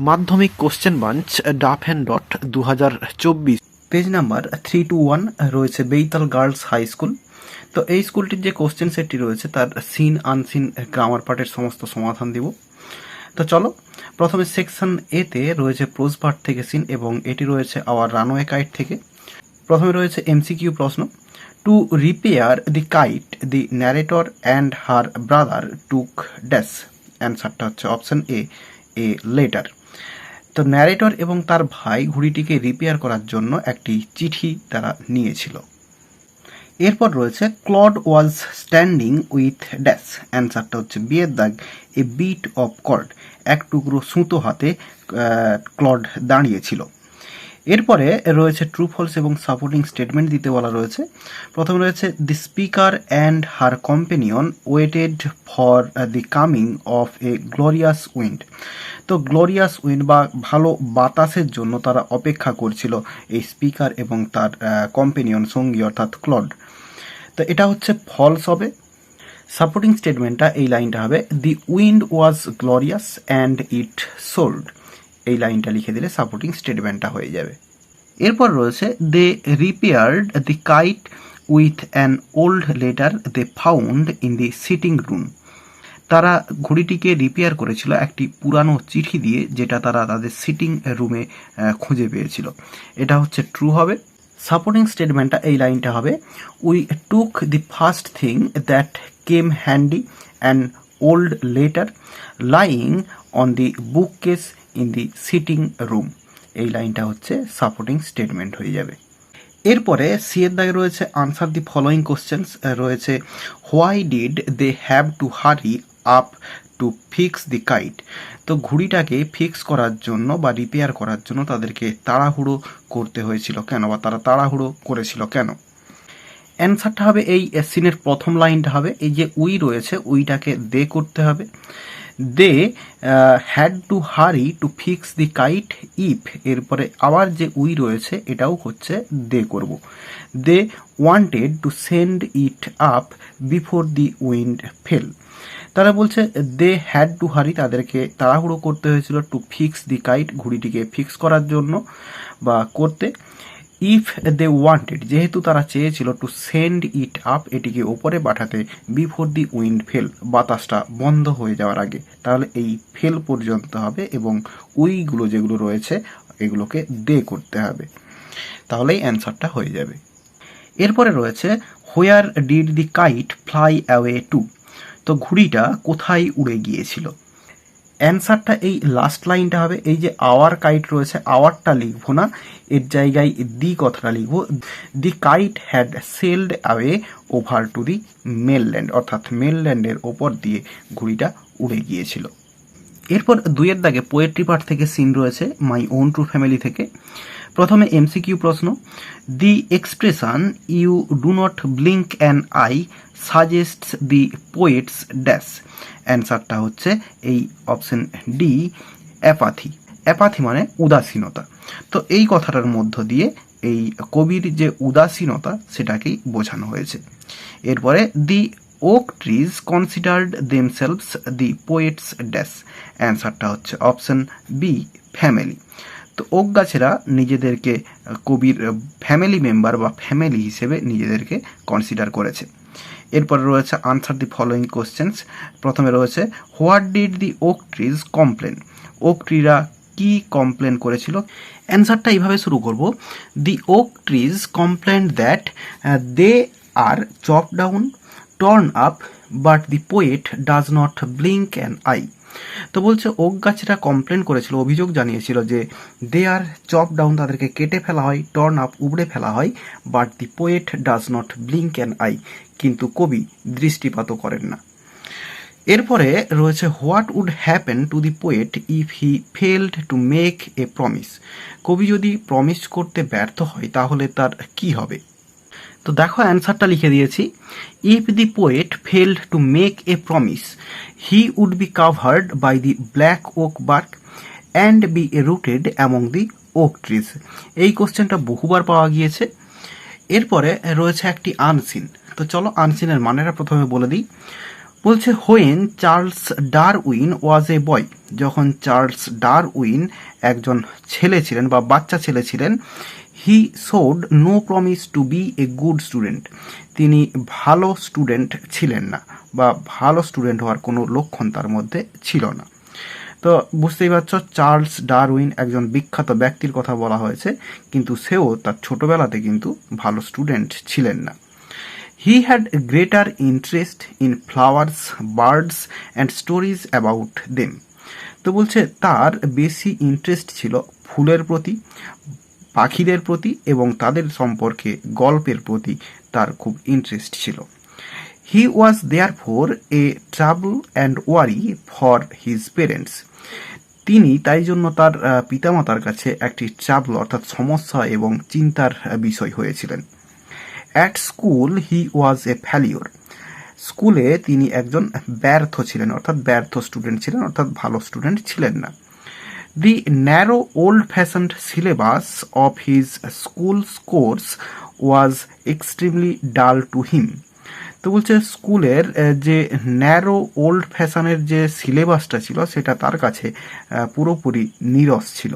মাধ্যমিক question bank ডাফ and dot 2024 page number 321 রয়েছে বেইতাল গার্লস হাই স্কুল। তো এই স্কুলটির যে কোশ্চেন সেটটি রয়েছে তার সিন আনসিন গ্রামার পার্টের সমস্ত সমাধান দিব। তো চলো, প্রথমে সেকশন এতে রয়েছে প্রোজ পার্ট থেকে সিন এবং এটি রয়েছে আওয়ার রানওয়ে কাইট থেকে। প্রথমে রয়েছে এমসিকিউ প্রশ্ন, to repair the kite the narrator and her brother took dash. অ্যান্সারটা হচ্ছে অপশন এ লেটার। তো ন্যারেটর এবং তার ভাই ঘুড়িটিকে রিপেয়ার করার জন্য একটি চিঠি তারা নিয়েছিল। এরপর রয়েছে Claude was standing with dash. অ্যান্সারটা হচ্ছে বিয়ের দাগ এ বিট অফ কর্ড। এক টুকরো সুতো হাতে ক্লড দাঁড়িয়েছিল। এরপরে রয়েছে ট্রু ফলস এবং সাপোর্টিং স্টেটমেন্ট দিতে বলা রয়েছে। প্রথমে রয়েছে the speaker and her companion waited for the coming of a glorious wind. তো গ্লোরিয়াস উইন্ড বা ভালো বাতাসের জন্য তারা অপেক্ষা করছিল এই স্পিকার এবং তার কম্পেনিয়ন সঙ্গী অর্থাৎ ক্লড। তো এটা হচ্ছে ফলস হবে। সাপোর্টিং স্টেটমেন্টটা এই লাইনটা হবে the wind was glorious and it sold. এই লাইনটা লিখে দিলে সাপোর্টিং স্টেটমেন্টটা হয়ে যাবে। এরপর রয়েছে they repaired the kite with an old letter they found in the sitting room. তারা ঘড়িটিকে রিপেয়ার করেছিল একটি পুরানো চিঠি দিয়ে, যেটা তারা তাদের সিটিং রুমে খুঁজে পেয়েছিল। এটা হচ্ছে ট্রু হবে। সাপোর্টিং স্টেটমেন্টটা এই লাইনটা হবে we took the first thing that came handy an old letter lying on the bookcase in the sitting room. এই লাইনটা হচ্ছে সাপোর্টিং স্টেটমেন্ট হয়ে যাবে। এরপরে সি এর দাগে রয়েছে আনসার দি ফলোয়িং কোশ্চেন্স রয়েছে why did they have to hurry up to fix the kite. তো ঘুড়িটাকে ফিক্স করার জন্য বা রিপেয়ার করার জন্য তাদেরকে তাড়াহুড়ো করতে হয়েছিল কেন, বা তারা তাড়াহুড়ো করেছিল কেন। অ্যান্সারটা হবে এই সিনের প্রথম লাইনটা হবে এই যে উই রয়েছে, উইটাকে দে করতে হবে। They had to hurry to fix the kite if, এরপরে আবার যে উই রয়েছে এটাও হচ্ছে দে করব। They wanted to send it up before the wind fell. তারা বলছে দে হ্যাড টু হারি, তাদেরকে তাড়াহুড়ো করতে হয়েছিল টু ফিক্স দি কাইট, ঘুড়িটিকে ফিক্স করার জন্য বা করতে। ইফ দে ওয়ান্টেড, যেহেতু তারা চেয়েছিল টু সেন্ড ইট আপ, এটিকে ওপরে পাঠাতে, বিফোর দি উইন্ড ফেল, বাতাসটা বন্ধ হয়ে যাওয়ার আগে, তাহলে এই ফেল পর্যন্ত হবে এবং উইগুলো যেগুলো রয়েছে এগুলোকে দে করতে হবে, তাহলেই অ্যান্সারটা হয়ে যাবে। এরপরে রয়েছে where did the kite fly away two. তো ঘুড়িটা কোথায় উড়ে গিয়েছিল। অ্যান্সারটা এই লাস্ট লাইনটা হবে এই যে আওয়ার কাইট রয়েছে, আওয়ারটা লিখবো না, এর জায়গায় দি কথাটা লিখবো। দি kite had sailed away over to the mainland, অর্থাৎ মেনল্যান্ডের ওপর দিয়ে ঘুড়িটা উড়ে গিয়েছিল। এরপর দুইয়ের দাগে পোয়েট্রি পার্ট থেকে সিন রয়েছে মাই ওন ট্রু ফ্যামিলি থেকে। প্রথমে এমসিকিউ প্রশ্ন, the expression you do not blink an eye suggests the poet's dash. অ্যান্সারটা হচ্ছে এই অপশন ডি অ্যাপাথি। অ্যাপাথি মানে উদাসীনতা। তো এই কথাটার মধ্য দিয়ে এই কবির যে উদাসীনতা সেটাকেই বোঝানো হয়েছে। এরপরে দি ওক ট্রিজ কনসিডার্ড দেমসেলভস দি পোয়েটস ড্যাশ। অ্যান্সারটা হচ্ছে অপশন বি ফ্যামিলি। তো ওক গাছেরা নিজেদেরকে কবির ফ্যামিলি মেম্বার বা ফ্যামিলি হিসেবে নিজেদেরকে কনসিডার করেছে। এরপরে রয়েছে আনসার দি ফলোয়িং কোশ্চেন্স। প্রথমে রয়েছে what did the oak trees complain. Oak ট্রিরা কি কমপ্লেন করেছিল। অ্যান্সারটা এইভাবে শুরু করব, the oak trees complain that they are chop down torn up but the poet does not blink an eye. তো বলছে ওক গাছেরা কমপ্লেন করেছিল, অভিযোগ জানিয়েছিল যে দে আর চপ ডাউন, তাদেরকে কেটে ফেলা হয়, টর্ন আপ উপড়ে ফেলা হয়, but the poet does not blink an eye, কিন্তু কবি দৃষ্টিপাতও করেন না। এরপরে রয়েছে what would happen to the poet if he failed to make a promise. কবি যদি প্রমিস করতে ব্যর্থ হয় তাহলে তার কি হবে। তো দেখো অ্যান্সারটা লিখে দিয়েছি, if the poet failed to make a promise he would be covered by the black oak bark and be rooted among the oak trees. এই কোশ্চেনটা বহুবার পাওয়া গিয়েছে। এরপরে রয়েছে একটি আনসিন। তো চলো আনসিনের মানেটা প্রথমে বলে দিই। বলছে when Charles Darwin was a বয়, যখন চার্লস ডারউইন একজন ছেলে ছিলেন বা বাচ্চা ছেলে ছিলেন, he showed no promise to be a good student, তিনি ভালো স্টুডেন্ট ছিলেন না বা ভালো স্টুডেন্ট হওয়ার কোনো লক্ষণ তার মধ্যে ছিল না। তো বুঝতেই পারছো চার্লস ডারউইন একজন বিখ্যাত ব্যক্তির কথা বলা হয়েছে, কিন্তু সেও তার ছোটবেলাতে কিন্তু ভালো স্টুডেন্ট ছিলেন না। He had greater interest in flowers, birds and stories about them. তো বলছে তার বেশি ইন্টারেস্ট ছিল ফুলের প্রতি, পাখিদের প্রতি এবং তাদের সম্পর্কে গল্পের প্রতি তার খুব ইন্টারেস্ট ছিল। He was therefore a trouble and worry for his parents, তিনি তাই জন্য তার পিতামাতার কাছে একটি ট্রাবল অর্থাৎ সমস্যা এবং চিন্তার বিষয় হয়েছিলেন। At school he was A failure, স্কুলে তিনি একজন ব্যর্থ ছিলেন অর্থাৎ ব্যর্থ স্টুডেন্ট ছিলেন অর্থাৎ ভালো স্টুডেন্ট ছিলেন না। The narrow old-fashioned syllabus of his school's course was extremely dull to him. তো বলছে স্কুলের যে ন্যারো ওল্ড ফ্যাশনের যে সিলেবাসটা ছিল সেটা তার কাছে পুরোপুরি নীরস ছিল।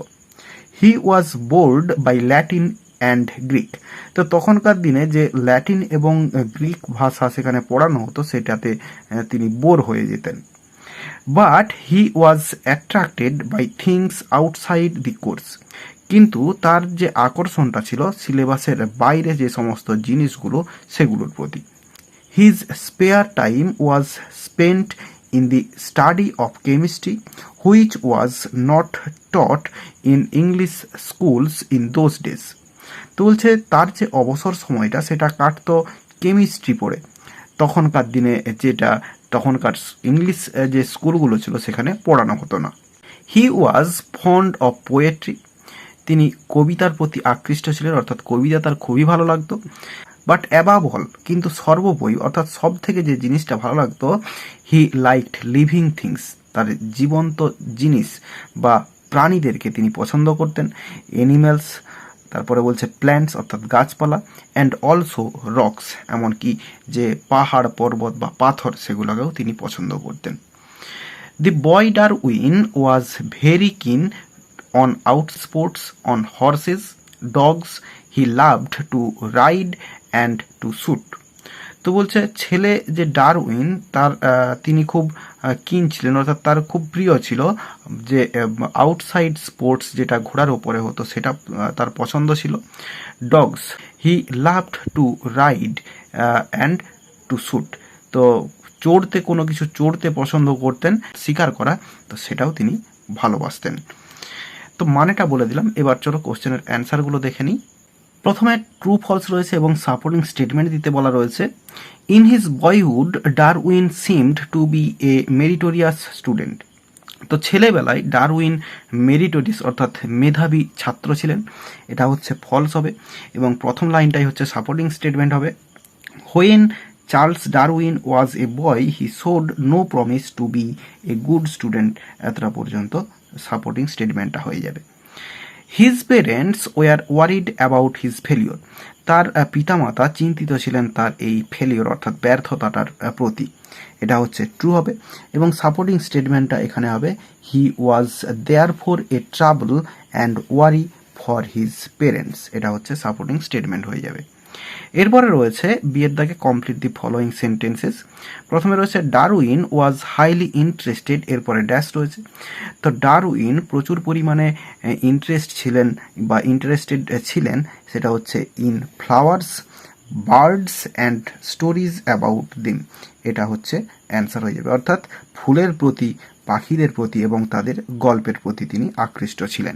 He was bored by Latin and Greek, তো তখনকার দিনে যে ল্যাটিন এবং গ্রিক ভাষা সেখানে পড়ানো হতো সেটাতে তিনি বোর হয়ে যেতেন। But he was attracted by things outside the course, কিন্তু তার যে আকর্ষণটা ছিল সিলেবাসের বাইরে যে সমস্ত জিনিসগুলো সেগুলোর প্রতি। His spare time was spent in the study of chemistry which was not taught in English schools in those days. তো বলছে তার যে অবসর সময়টা সেটা কাটতো কেমিস্ট্রি পড়ে, তখনকার দিনে যেটা তখনকার ইংলিশ যে স্কুলগুলো ছিল সেখানে পড়ানো হতো না। হি ওয়াজ ফন্ড অফ পোয়েট্রি, তিনি কবিতার প্রতি আকৃষ্ট ছিলেন অর্থাৎ কবিতা তার খুবই ভালো লাগতো। বাট অ্যাবাভ অল, কিন্তু সর্বোপরি অর্থাৎ সব থেকে যে জিনিসটা ভালো লাগতো, হি লাইকড লিভিং থিংস, তার জীবন্ত জিনিস বা প্রাণীদেরকে তিনি পছন্দ করতেন। অ্যানিম্যালস, তারপরে বলছে প্ল্যান্টস অর্থাৎ গাছপালা, অ্যান্ড অলসো রক্স, এমনকি যে পাহাড় পর্বত বা পাথর সেগুলোকেও তিনি পছন্দ করতেন। The boy Darwin was very keen on out sports, on horses, dogs, he loved to ride and to shoot. তো বলছে ছেলে যে ডারউইন তার তিনি খুব কিন ছিলেন অর্থাৎ তার খুব প্রিয় ছিল যে আউটসাইড স্পোর্টস যেটা ঘোড়ার ওপরে হতো সেটা তার পছন্দ ছিল। Dogs, he loved to ride and to shoot, তো চড়তে কোনো কিছু চড়তে পছন্দ করতেন, শিকার করা তো সেটাও তিনি ভালোবাসতেন। তো মানেটা বলে দিলাম, এবার চলো কোশ্চেনের অ্যান্সারগুলো দেখে নিই। প্রথমে ট্রু ফলস রয়েছে এবং সাপোর্টিং স্টেটমেন্ট দিতে বলা রয়েছে। In his boyhood Darwin seemed to be a meritorious student, তো ছেলেবেলায় ডারউইন মেরিটোরিয়াস অর্থাৎ মেধাবী ছাত্র ছিলেন, এটা হচ্ছে ফলস হবে এবং প্রথম লাইনটাই হচ্ছে সাপোর্টিং স্টেটমেন্ট হবে। When Charles Darwin was a boy he showed no promise to be a good student, এতটা পর্যন্ত সাপোর্টিং স্টেটমেন্টটা হয়ে যাবে। His parents were worried about his failure, তার পিতামাতা চিন্তিত ছিলেন তার এই ফেলিওর অর্থাৎ ব্যর্থতাটার প্রতি, এটা হচ্ছে ট্রু হবে এবং সাপোর্টিং স্টেটমেন্টটা এখানে হবে he was therefore a trouble and worry for his parents, এটা হচ্ছে সাপোর্টিং স্টেটমেন্ট হয়ে যাবে। এরপরে রয়েছে বিয়ের দাগে কমপ্লিট দি ফলোয়িং সেন্টেন্সেস। প্রথমে রয়েছে ডারউইন ওয়াজ হাইলি ইন্টারেস্টেড, এরপরে ড্যাশ রয়েছে। তো ডারউইন প্রচুর পরিমাণে ইন্টারেস্টেড ছিলেন, সেটা হচ্ছে in flowers, birds and stories about দিম, এটা হচ্ছে অ্যান্সার হয়ে যাবে, অর্থাৎ ফুলের প্রতি, পাখিদের প্রতি এবং তাদের গল্পের প্রতি তিনি আকৃষ্ট ছিলেন।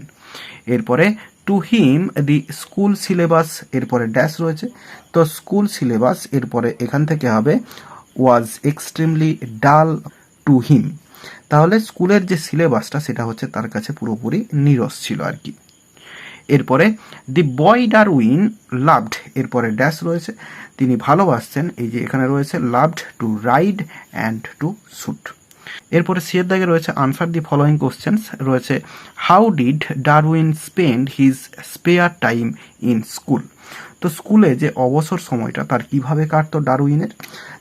এরপরে to him the school syllabus, এরপরে ড্যাশ রয়েছে। তো স্কুল সিলেবাস এরপরে এখান থেকে হবে ওয়াজ এক্সট্রিমলি ডাল টু হিম, তাহলে স্কুলের যে সিলেবাসটা সেটা হচ্ছে তার কাছে পুরোপুরি নীরস ছিল আর কি। এরপরে দি বয় ডারউইন লাভড, এরপরে ড্যাশ রয়েছে, তিনি ভালোবাসতেন, এই যে এখানে রয়েছে loved to ride and to shoot. এরপরে সি এর দাগে রয়েছে আনসার দি ফলোয়িং কোশ্চেন্স রয়েছে, how did Darwin spend his spare time in school. তো স্কুলে যে অবসর সময়টা তার কিভাবে কাটতো ডারউইনের।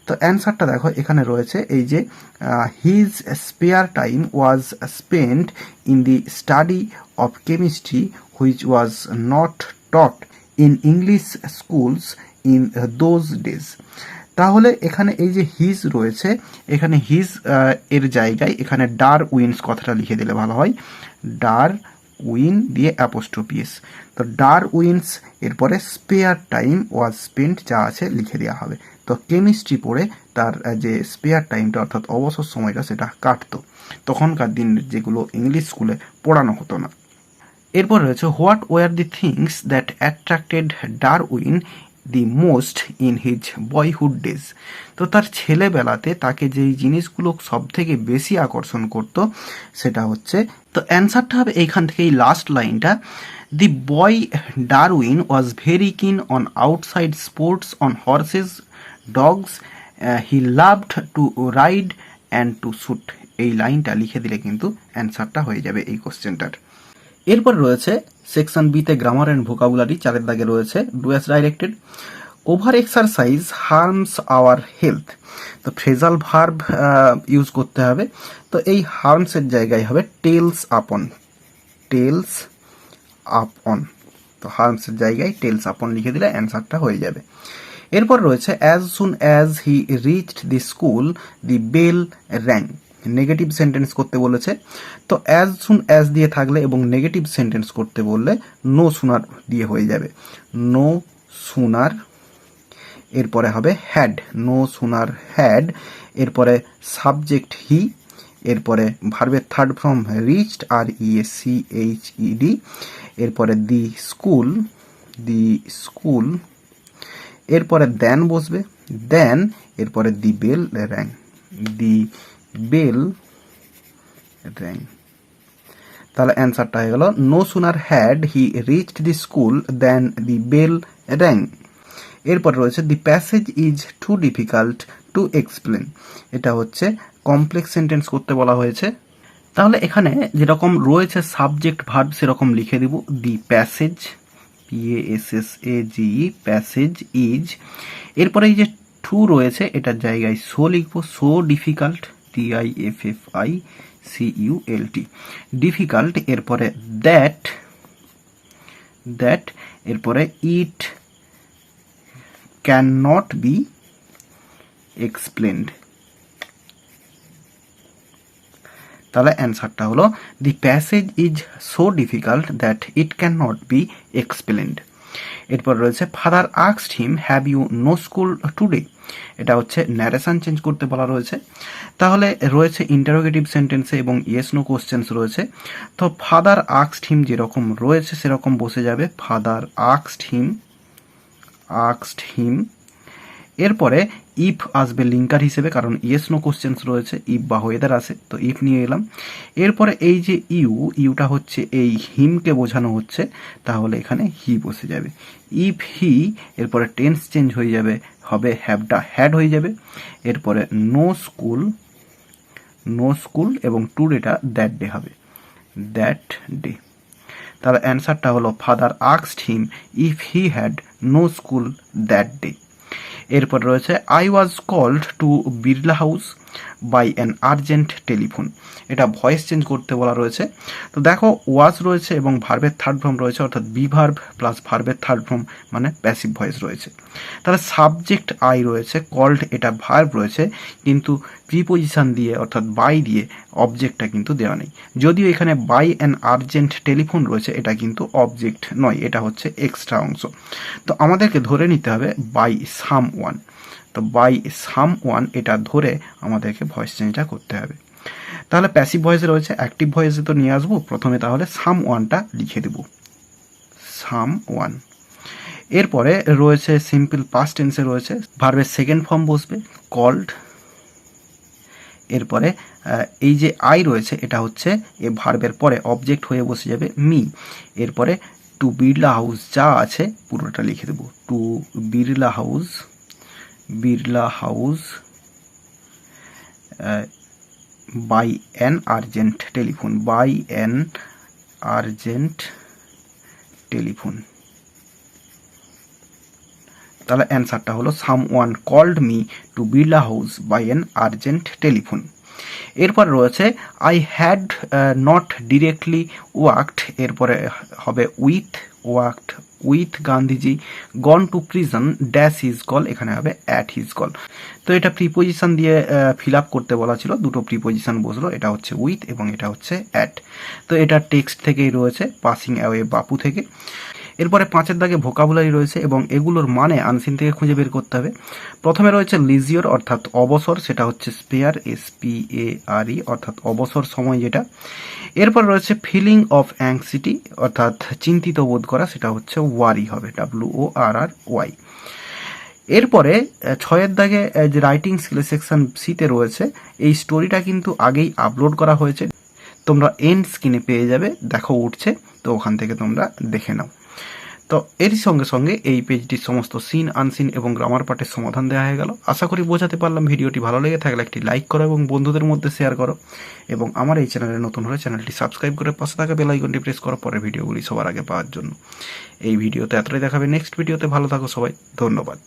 তো অ্যান্সারটা দেখো এখানে রয়েছে, এই যে his spare time was spend in the study of chemistry which was not taught in English schools in those days. তাহলে এখানে এই যে হিজ রয়েছে, এখানে হিজ এর জায়গায় এখানে ডারউইনস কথাটা লিখে দিলে ভালো হয়, ডারউইন দিয়ে অ্যাপোস্ট্রোফি এস। তো ডারউইনস এরপরে স্পেয়ার টাইম ওয়াজ স্পেন্ট যা আছে লিখে দেওয়া হবে। তো কেমিস্ট্রি পড়ে তার যে স্পেয়ার টাইমটা অর্থাৎ অবসর সময়টা সেটা কাটতো, তখনকার দিন যেগুলো ইংলিশ স্কুলে পড়ানো হতো না। এরপর রয়েছে, what were the things that attracted Darwin the most in his boyhood days. তো তার ছেলেবেলাতে তাকে যেই জিনিসগুলো সব থেকে বেশি আকর্ষণ করতো সেটা হচ্ছে, তো অ্যান্সারটা হবে এইখান থেকে এই লাস্ট লাইনটা, the boy Darwin was very keen on outside sports on horses dogs, he loved to ride and to shoot. এই লাইনটা লিখে দিলে কিন্তু অ্যান্সারটা হয়ে যাবে এই কোশ্চেনটার। এরপর রয়েছে সেকশন বিতে গ্রামার অ্যান্ড ভোকাবুলারি, 4 দাগে রয়েছে do as directed. Over exercise harms our health. তো ফ্রেজাল ভার্ব ইউজ করতে হবে। তো এই হার্মসের জায়গায় হবে টেলস আপন, টেলস আপন। তো হার্মসের জায়গায় টেলস আপন লিখে দিলে অ্যান্সারটা হয়ে যাবে। এরপর রয়েছে, as soon as he reached the school the bell rang. Negative sentence করতে বলেছে। তো অ্যাজ সুন অ্যাজ দিয়ে থাকলে এবং নেগেটিভ সেন্টেন্স করতে বললে নো সুনার দিয়ে হয়ে যাবে, নো সুনার। এরপরে হবে হ্যাড, নো সুনার হ্যাড। এরপরে সাবজেক্ট হি। এরপরে ভার্বের third form reached, R E S C H E D. এরপরে দি স্কুল, দি স্কুল। এরপরে দেন বসবে, দেন। এরপরে the bell rang, the bell rang. তাহলে অ্যান্সারটা হয়ে গেল, no sooner had he reached the school then the bell rang. এরপর রয়েছে, the passage is too difficult to explain. এটা হচ্ছে কমপ্লেক্স সেন্টেন্স করতে বলা হয়েছে। তাহলে এখানে যেরকম রয়েছে সাবজেক্ট ভার্ব সেরকম লিখে দিব, the passage, PASSAGE, passage is. এরপরে এই যে টু রয়েছে এটার জায়গায় সো লিখবো, সো ডিফিকাল্ট, DIFFICULT, ডিফিকাল্ট। এরপরে দ্যাট, দ্যাট। এরপরে it can not be explained. তাহলে অ্যান্সারটা হলো, the passage is so difficult that it can not be explained. এরপর রয়েছে, father asked him have you no school today. এটা হচ্ছে ন্যারেশন চেঞ্জ করতে বলা রয়েছে। তাহলে রয়েছে ইন্টারোগেটিভ সেন্টেন্সে এবং ইয়েস নো কোশ্চেন্স রয়েছে। তো ফাদার আস্কড হিম যেরকম রয়েছে সেরকম বসে যাবে, ফাদার আস্কড হিম, আস্কড হিম। এরপরে ইফ আসবে লিঙ্কার হিসেবে, কারণ ইয়েস নো কোশ্চেন্স রয়েছে, ইফ বা ওয়েদার আসে, তো ইফ নিয়ে এলাম। এরপরে এই যে ইউটা হচ্ছে এই হিমকে বোঝানো হচ্ছে, তাহলে এখানে হি বসে যাবে, ইফ হি। এরপরে টেন্স চেঞ্জ হয়ে যাবে, হবে হ্যাভটা হ্যাড হয়ে যাবে। এরপরে নো স্কুল, নো স্কুল, এবং টুডেটা দ্যাট ডে হবে, দ্যাট ডে। তাহলে অ্যান্সারটা হলো, father asked him if he had no school that day. এরপর রয়েছে, I was called to Birla house by an urgent telephone. এটা ভয়েস চেঞ্জ করতে বলা রয়েছে। তো দেখো ওয়াজ রয়েছে এবং ভার্বের থার্ড ফর্ম রয়েছে, অর্থাৎ বি ভার্ব প্লাস ভার্বের থার্ড ফর্ম মানে প্যাসিভ ভয়েস রয়েছে। তাহলে সাবজেক্ট আই রয়েছে, কল্ড এটা ভার্ব রয়েছে, কিন্তু প্রিপোজিশন দিয়ে অর্থাৎ বাই দিয়ে অবজেক্টটা কিন্তু দেওয়া নেই। যদিও এখানে বাই অ্যান আর্জেন্ট টেলিফোন রয়েছে, এটা কিন্তু অবজেক্ট নয়, এটা হচ্ছে এক্সট্রা অংশ। তো আমাদেরকে ধরে নিতে হবে বাই সাম ওয়ান। তো বাই সাম ওয়ান এটা ধরে আমাদেরকে ভয়েস চেঞ্জটা করতে হবে। তাহলে প্যাসিভ ভয়েসে রয়েছে, অ্যাক্টিভ ভয়েসে তো নিয়ে আসবো প্রথমে। তাহলে সাম ওয়ানটা লিখে দেব, সাম ওয়ান। এরপরে রয়েছে সিম্পল পাস্ট টেন্সে রয়েছে, ভার্বের সেকেন্ড ফর্ম বসবে, কল্ড। এরপরে এই যে আই রয়েছে এটা হচ্ছে এ ভার্বের পরে অবজেক্ট হয়ে বসে যাবে, মি। এরপরে টু বিড়লা হাউস যা আছে পুরোটা লিখে দেবো, to Birla house, Birla house. By an urgent telephone, by an urgent telephone. তাহলে অ্যান্সারটা হলো someone called me to Birla house by an urgent telephone. এরপর রয়েছে I had not directly worked, এরপরে হবে worked with Gandhiji gone to prison dash his call, এখানে হবে at his call. তো এটা প্রিপোজিশন দিয়ে ফিল আপ করতে বলা ছিল, দুটো প্রিপোজিশন বসলো, এটা হচ্ছে উইথ এবং এটা হচ্ছে অ্যাট। তো এটা টেক্সট থেকেই রয়েছে, পাসিং অ্যাওয়ে বাপু থেকে। এরপরে 5-এর দাগে ভোকাবুলারি রয়েছে এবং এগুলোর মানে আনসিন থেকে খুঁজে বের করতে হবে। প্রথমে রয়েছে লিজিওর অর্থাৎ অবসর, সেটা হচ্ছে স্পেয়ার, SPARE অর্থাৎ অবসর সময় যেটা। এরপর রয়েছে ফিলিং অফ অ্যাংসিটি অর্থাৎ চিন্তিত বোধ করা, সেটা হচ্ছে ওয়ারি হবে, WORRY। এরপরে 6-এর দাগে যে রাইটিং স্কিল সেকশন সিতে রয়েছে, এই স্টোরিটা কিন্তু আগেই আপলোড করা হয়েছে, তোমরা এন্ড স্ক্রিনে পেয়ে যাবে, দেখো উঠছে, তো ওখান থেকে তোমরা দেখে নাও। তো এরই সঙ্গে সঙ্গে এই পেজটির সমস্ত সিন আনসিন এবং গ্রামার পার্টের সমাধান দেওয়া হয়ে গেল। আশা করি বোঝাতে পারলাম। ভিডিওটি ভালো লেগে থাকলে একটি লাইক করো এবং বন্ধুদের মধ্যে শেয়ার করো, এবং আমার এই চ্যানেলে নতুন হলে চ্যানেলটি সাবস্ক্রাইব করে পাশে থাকা বেল আইকনটি প্রেস করো পরের ভিডিওগুলি সবার আগে পাওয়ার জন্য। এই ভিডিওতে এতটাই দেখাবে, নেক্সট ভিডিওতে ভালো থাকো সবাই, ধন্যবাদ।